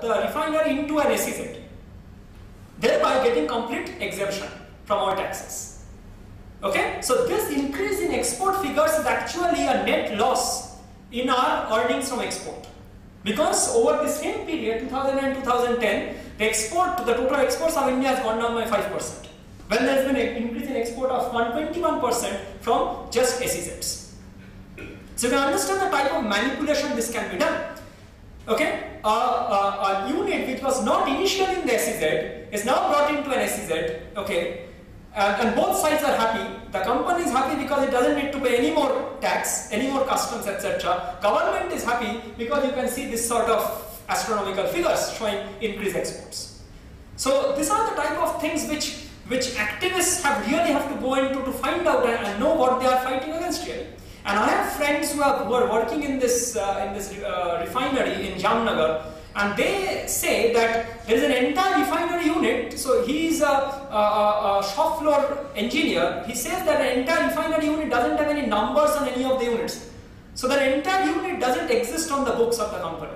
the refinery into an SEZ, thereby getting complete exemption from all taxes. Okay, so this increase in export figures is actually a net loss in our earnings from export, because over the same period, 2009-2010, the total exports of India has gone down by 5%, when there has been an increase in export of 121% from just SEZs. So you can understand the type of manipulation this can be done. Okay, a unit which was not initially in the SEZ is now brought into an SEZ. Okay, and both sides are happy. The company is happy because it doesn't need to pay any more tax, any more customs, etc. Government is happy because you can see this sort of astronomical figures showing increased exports. So these are the type of things which activists have to go into to find out and know what they are fighting against really. And I have friends who are working in this refinery in Jamnagar, and they say that there is an entire refinery unit. So he is a shop floor engineer. He says that an entire refinery unit doesn't have any numbers on any of the units. So the entire unit doesn't exist on the books of the company.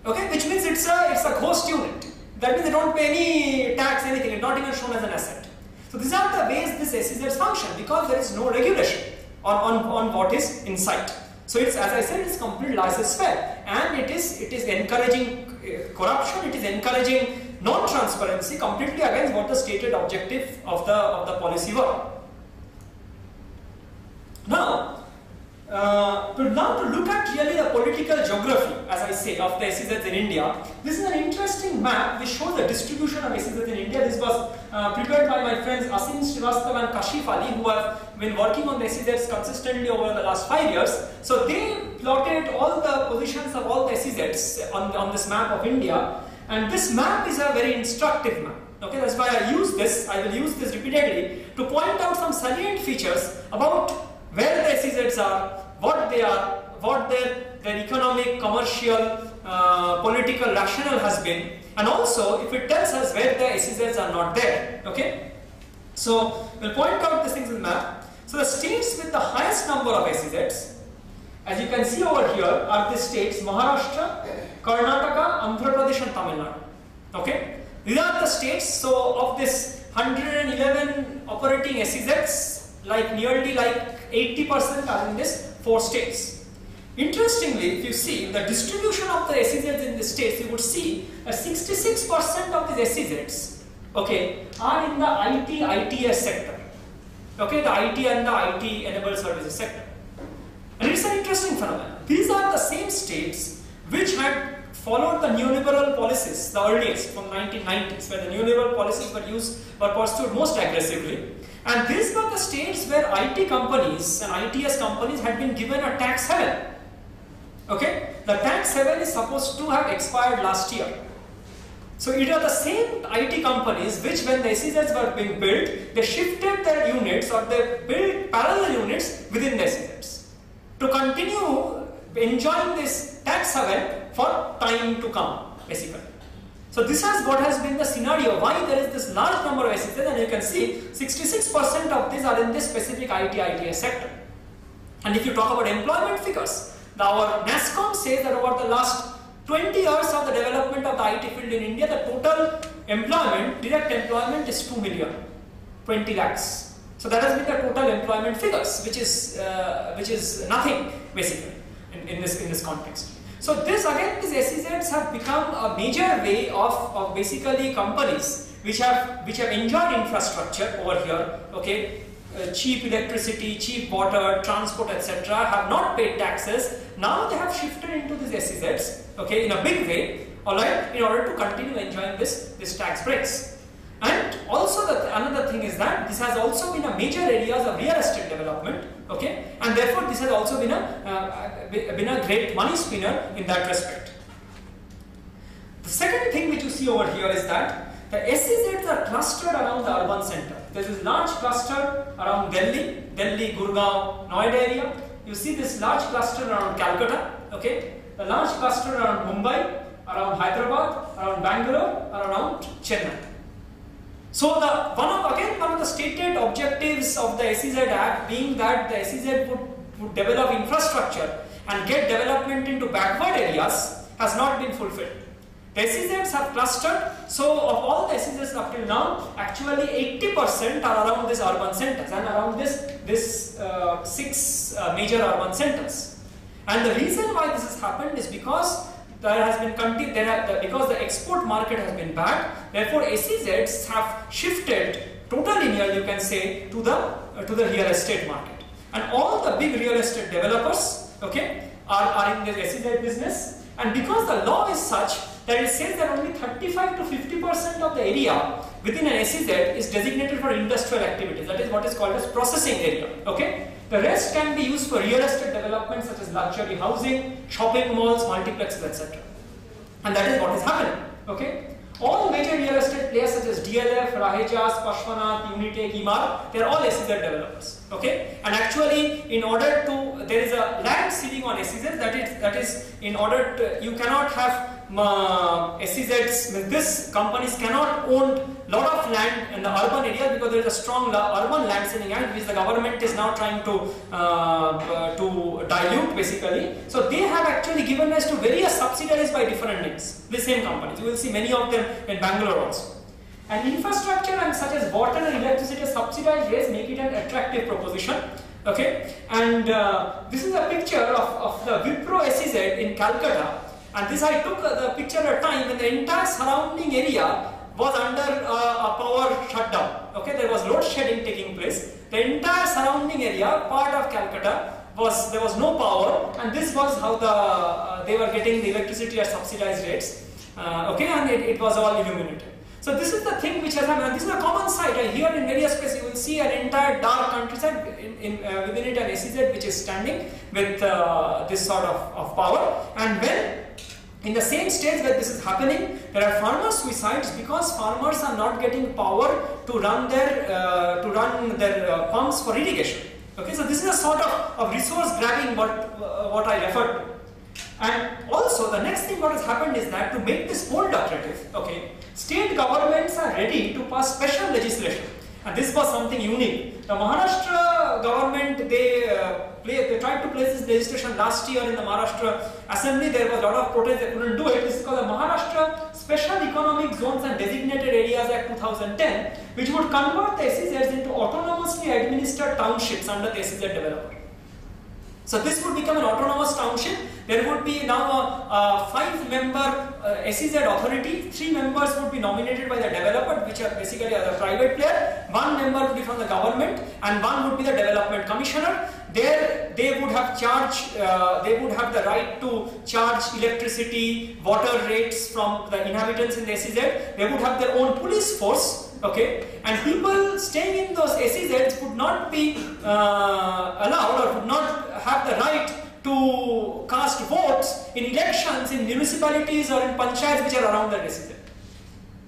Okay, which means it's a ghost unit. That means they don't pay any tax, anything. It's not even shown as an asset. So these are the ways this SEZs function, because there is no regulation on what is inside. So it's, as I said, it's complete laissez-faire, and it is encouraging corruption. It is encouraging non-transparency, completely against what the stated objective of the policy were. Now, to look at really the political geography, as I say, of the SEZs in India, this is an interesting map which shows the distribution of SEZs in India. This was prepared by my friends Asim Srivastav and Kashif Ali, who have been working on the SEZs consistently over the last 5 years. So they plotted all the positions of all the SEZs on this map of India, and this map is a very instructive map. Okay, that's why I will use this repeatedly to point out some salient features about where the SEZs are, what they are, what their economic, commercial, political rationale has been, and also if it tells us where the SEZs are not there. Okay, so we'll point out these things in the map. So the states with the highest number of SEZs, as you can see over here, are the states Maharashtra, Karnataka, Andhra Pradesh and Tamil Nadu. Okay, these are the states. So of this 111 operating SEZs, nearly 80% are in these 4 states. Interestingly, if you see the distribution of the SEZs in the states, you would see that 66% of these SEZs, okay, are in the ITS sector. Okay, the IT and the IT enabled services sector. And it's an interesting phenomenon. These are the same states which had followed the neoliberal policies, the earliest from 1990s, where the neoliberal policies were pursued most aggressively. And these were the states where IT companies and ITS companies had been given a tax haven. Okay, the tax haven is supposed to have expired last year. So it are the same IT companies which, when the SEZs were being built, they shifted their units, or they built parallel units within the SEZs to continue enjoying this tax haven for time to come, basically. So this is what has been the scenario, why there is this large number of SEZs, and you can see 66% of these are in this specific IT-ITS sector. And if you talk about employment figures, our NASSCOM says that over the last 20 years of the development of the IT field in India, the total employment, direct employment is 2 million, 20 lakhs. So that has been the total employment figures, which is nothing basically in this context. So these SEZs have become a major way of basically companies which have enjoyed infrastructure over here. Okay, cheap electricity, cheap water, transport, etc. have not paid taxes. Now they have shifted into these SEZs. Okay, in a big way. Alright, in order to continue enjoying this tax breaks. And also another thing is that this has also been a major areas of real estate development. Okay, and therefore this has also been a great money spinner in that respect. The second thing which you see over here is that the SEZs are clustered around the urban center. There is a large cluster around Delhi, Gurgaon, Noida area. You see this large cluster around Calcutta. Okay, a large cluster around Mumbai, around Hyderabad, around Bangalore, around Chennai. So one of the stated objectives of the SEZ Act being that the SEZ would develop infrastructure and get development into backward areas has not been fulfilled. The SEZs have clustered, so of all the SEZs up till now, actually 80% are around these urban centers and around this 6 major urban centers. And the reason why this has happened is because there has been because the export market has been bad. Therefore, SEZs have shifted totally near, you can say, to the real estate market. And all the big real estate developers, okay, are in the SEZ business. And because the law is such that it says that only 35 to 50% of the area within an SEZ is designated for industrial activities. That is what is called as processing area. Okay, the rest can be used for real estate development such as luxury housing, shopping malls, multiplexes, etc. And that is what is happening. Okay. All major real estate players such as DLF, Rahejas, Pashwanath, Unitech, Emaar, they are all SEZ developers. Okay, and actually, in order to, there is a land ceiling on SEZ. That is in order to, you cannot have SEZs. These companies cannot own lot of land in the urban areas because there is a strong urban land ceiling act which the government is now trying to dilute basically. So they have actually given rise to various subsidiaries by different names. The same companies. You will see many of them in Bangalore also. And infrastructure and such as water and electricity subsidized rates make it an attractive proposition. Okay, and this is a picture of the Wipro SEZ in Calcutta. And this I took the picture at a time when the entire surrounding area was under a power shutdown. Okay, there was load shedding taking place. The entire surrounding area, part of Calcutta, there was no power, and this was how they were getting the electricity at subsidized rates. Okay, and it was all illuminated. So this is the thing which has happened. This is a common sight. Here in various places you will see an entire dark countryside within it an SEZ which is standing with this sort of power. And when in the same stage where this is happening, there are farmer suicides because farmers are not getting power to run their pumps for irrigation. Okay, so this is a sort of resource grabbing what I referred to. And also the next thing what has happened is that to make this more lucrative, okay, state governments are ready to pass special legislation. And this was something unique. The Maharashtra government, they tried to place this legislation last year in the Maharashtra Assembly. There was a lot of protest, they couldn't do it. This is called the Maharashtra Special Economic Zones and Designated Areas Act 2010, which would convert the SEZs into autonomously administered townships under the SEZ developer. So this would become an autonomous township. There would be now a 5-member SEZ authority. 3 members would be nominated by the developer, which are basically a private player. 1 member would be from the government, and 1 would be the development commissioner. There, they would have the right to charge electricity, water rates from the inhabitants in the SEZ. They would have their own police force. Okay, and people staying in those SEZs would not be allowed or would not have the right to cast votes in elections in municipalities or in panchayats which are around the SEZ.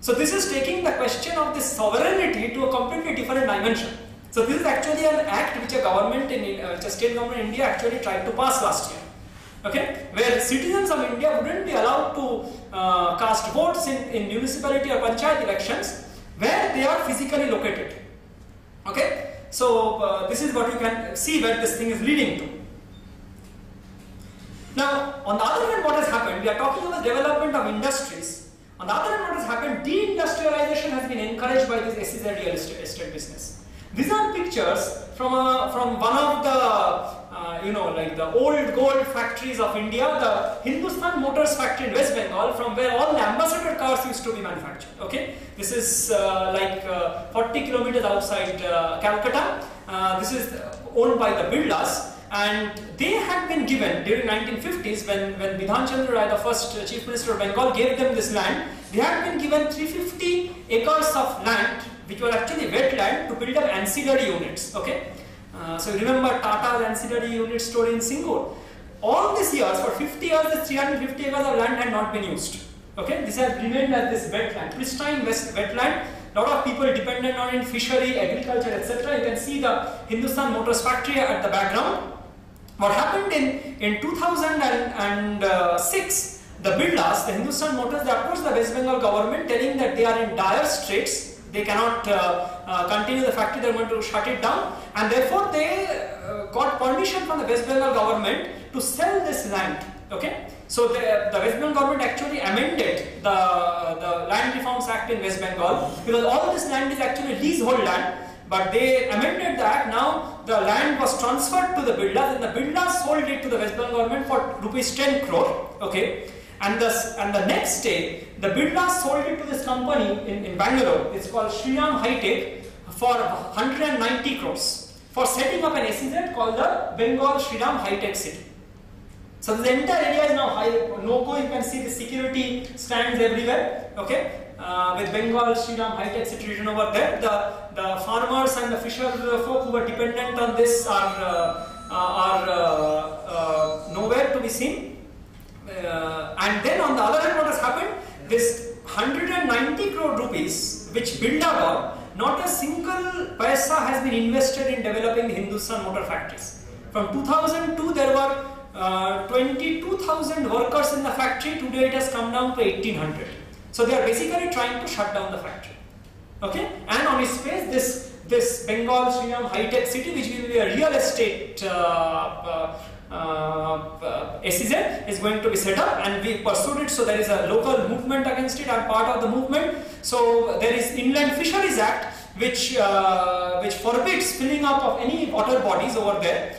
So this is taking the question of this sovereignty to a completely different dimension. So this is actually an act which a state government in India actually tried to pass last year. Okay, where citizens of India wouldn't be allowed to cast votes in municipality or panchayat elections where they are physically located. Okay, so this is what you can see where this thing is leading to. Now, on the other hand, what has happened? We are talking about development of industries. On the other hand, what has happened? Deindustrialization has been encouraged by this SEZ real estate business. These are pictures from one of the like the old gold factories of India, the Hindustan Motors factory in West Bengal, from where all the ambassador cars used to be manufactured. Okay, this is 40 kilometers outside Calcutta. This is owned by the Birlas, and they had been given during 1950s when Bidhan Chandra Rai, the first Chief Minister of Bengal, gave them this land. They had been given 350 acres of land, which were actually wetland, to build up ancillary units. Okay. So remember Tata's ancillary unit story in Singur. All these years, for 50 years, this 350 acres of land had not been used. Okay, this has remained as this wetland, pristine wetland. A lot of people dependent on it, fishery, agriculture, etc. You can see the Hindustan Motors factory at the background. What happened in 2006, the Birlas, the Hindustan Motors, they approached the West Bengal government telling that they are in dire straits. They cannot continue the factory, they are going to shut it down, and therefore they got permission from the West Bengal government to sell this land. Okay, So the West Bengal government actually amended the Land Reforms Act in West Bengal, because all this land is actually leasehold land, but they amended the act. Now the land was transferred to the builders, and the builders sold it to the West Bengal government for rupees 10 crore. Okay, and the next day the builders sold it to this company in Bangalore. It's called Shriram High Tech for 190 crores for setting up an SEZ called the Bengal Shriram High Tech City. So the entire area is now high. No-go, you can see the security stands everywhere. Okay, with Bengal Shriram High Tech City written over there. The farmers and the fisher folk who were dependent on this are nowhere to be seen. And then on the other hand, what has happened? This 190 crore rupees which builder got, not a single paisa has been invested in developing the Hindustan Motor Factories. From 2002 there were 22,000 workers in the factory. Today it has come down to 1,800. So they are basically trying to shut down the factory. Okay, and on its face this Bengal Shriram High Tech City, which will be a real estate SEZ, is going to be set up, and we pursued it. So there is a local movement against it. I am part of the movement. So there is Inland Fisheries Act which forbids filling up of any water bodies over there.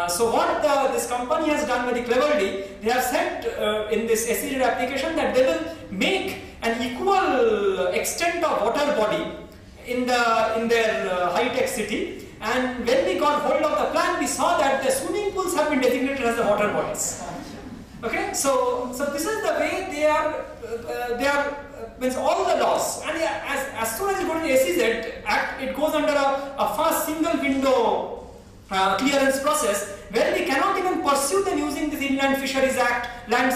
So what this company has done very cleverly, they have said in this SEZ application that they will make an equal extent of water body in their high-tech city. And when we got hold of the plan, we saw that the swimming pools have been designated as the water bodies. Okay, so this is the way they are means all the laws, and as soon as it goes to the SEZ Act, it goes under a fast single window clearance process, where we cannot even pursue them using this Inland Fisheries Act, Land